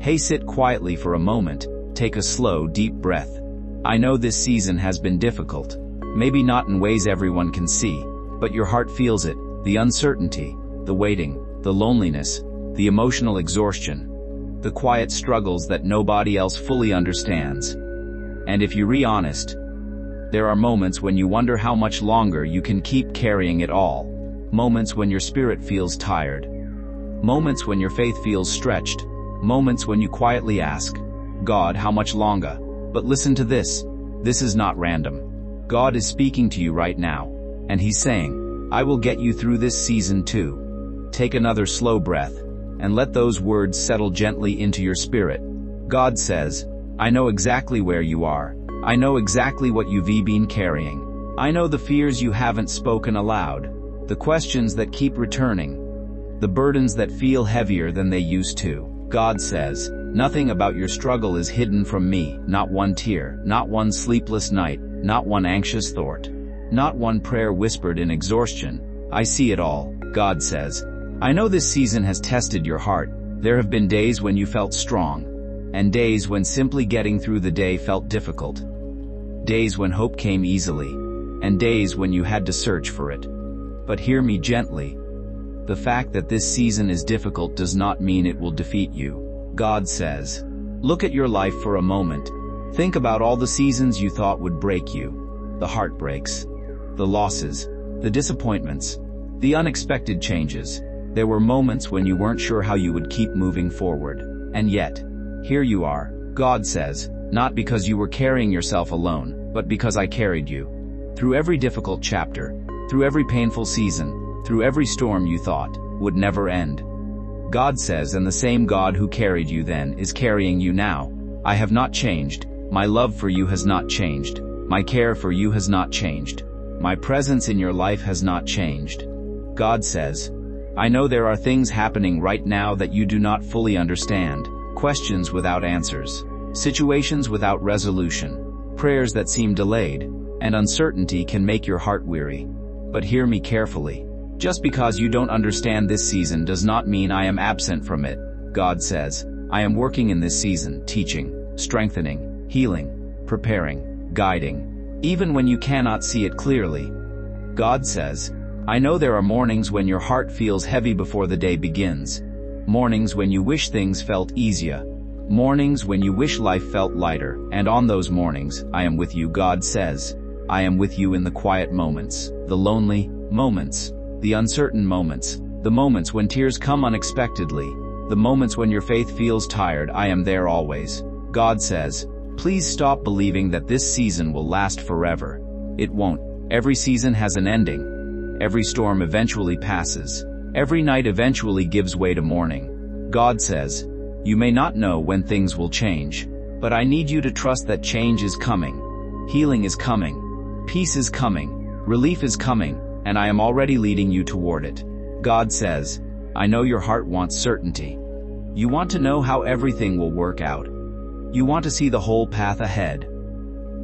Hey, sit quietly for a moment, take a slow, deep breath. I know this season has been difficult. Maybe not in ways everyone can see, but your heart feels it, the uncertainty, the waiting, the loneliness, the emotional exhaustion, the quiet struggles that nobody else fully understands. And if you're honest, there are moments when you wonder how much longer you can keep carrying it all. Moments when your spirit feels tired. Moments when your faith feels stretched. Moments when you quietly ask, God, how much longer? But listen to this. This is not random. God is speaking to you right now, and He's saying, I will get you through this season too. Take another slow breath, and let those words settle gently into your spirit. God says, I know exactly where you are. I know exactly what you've been carrying. I know the fears you haven't spoken aloud, the questions that keep returning, the burdens that feel heavier than they used to. God says, nothing about your struggle is hidden from me, not one tear, not one sleepless night, not one anxious thought, not one prayer whispered in exhaustion. I see it all, God says. I know this season has tested your heart. There have been days when you felt strong, and days when simply getting through the day felt difficult. Days when hope came easily, and days when you had to search for it. But hear me gently. The fact that this season is difficult does not mean it will defeat you. God says, look at your life for a moment. Think about all the seasons you thought would break you. The heartbreaks, the losses, the disappointments, the unexpected changes. There were moments when you weren't sure how you would keep moving forward. And yet, here you are. God says, not because you were carrying yourself alone, but because I carried you. Through every difficult chapter, through every painful season, through every storm you thought would never end. God says, and the same God who carried you then is carrying you now. I have not changed. My love for you has not changed. My care for you has not changed. My presence in your life has not changed. God says, I know there are things happening right now that you do not fully understand. Questions without answers. Situations without resolution. Prayers that seem delayed. And uncertainty can make your heart weary. But hear me carefully. Just because you don't understand this season does not mean I am absent from it. God says, I am working in this season, teaching, strengthening, healing, preparing, guiding, even when you cannot see it clearly. God says, I know there are mornings when your heart feels heavy before the day begins. Mornings when you wish things felt easier. Mornings when you wish life felt lighter. And on those mornings, I am with you. God says, I am with you in the quiet moments, the lonely moments, the uncertain moments, the moments when tears come unexpectedly, the moments when your faith feels tired. I am there always. God says, please stop believing that this season will last forever. It won't. Every season has an ending. Every storm eventually passes. Every night eventually gives way to morning. God says, you may not know when things will change, but I need you to trust that change is coming. Healing is coming. Peace is coming. Relief is coming. And I am already leading you toward it. God says, I know your heart wants certainty. You want to know how everything will work out. You want to see the whole path ahead.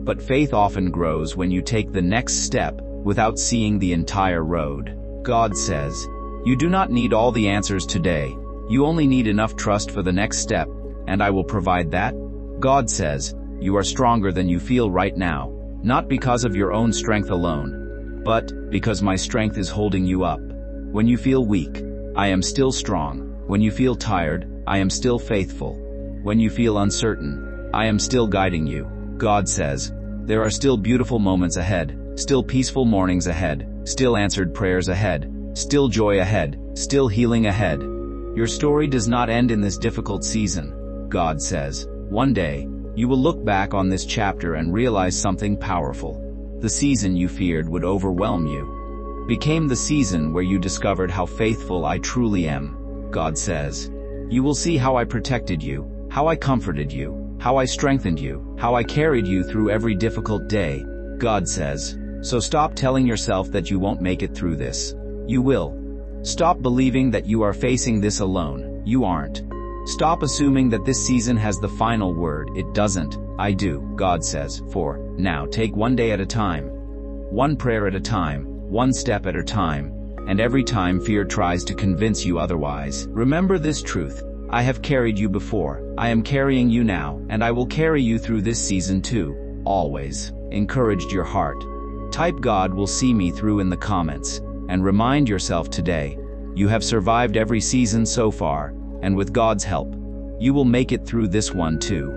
But faith often grows when you take the next step without seeing the entire road. God says, you do not need all the answers today. You only need enough trust for the next step, and I will provide that. God says, you are stronger than you feel right now, not because of your own strength alone, but because my strength is holding you up. When you feel weak, I am still strong. When you feel tired, I am still faithful. When you feel uncertain, I am still guiding you. God says, there are still beautiful moments ahead, still peaceful mornings ahead, still answered prayers ahead, still joy ahead, still healing ahead. Your story does not end in this difficult season. God says, one day, you will look back on this chapter and realize something powerful. The season you feared would overwhelm you became the season where you discovered how faithful I truly am. God says, you will see how I protected you, how I comforted you, how I strengthened you, how I carried you through every difficult day. God says, so stop telling yourself that you won't make it through this. You will. Stop believing that you are facing this alone. You aren't. Stop assuming that this season has the final word. It doesn't. I do, God says. For now, take one day at a time, one prayer at a time, one step at a time, and every time fear tries to convince you otherwise, remember this truth. I have carried you before, I am carrying you now, and I will carry you through this season too, always. Encouraged your heart. Type "God will see me through" in the comments, and remind yourself today, you have survived every season so far, and with God's help, you will make it through this one too.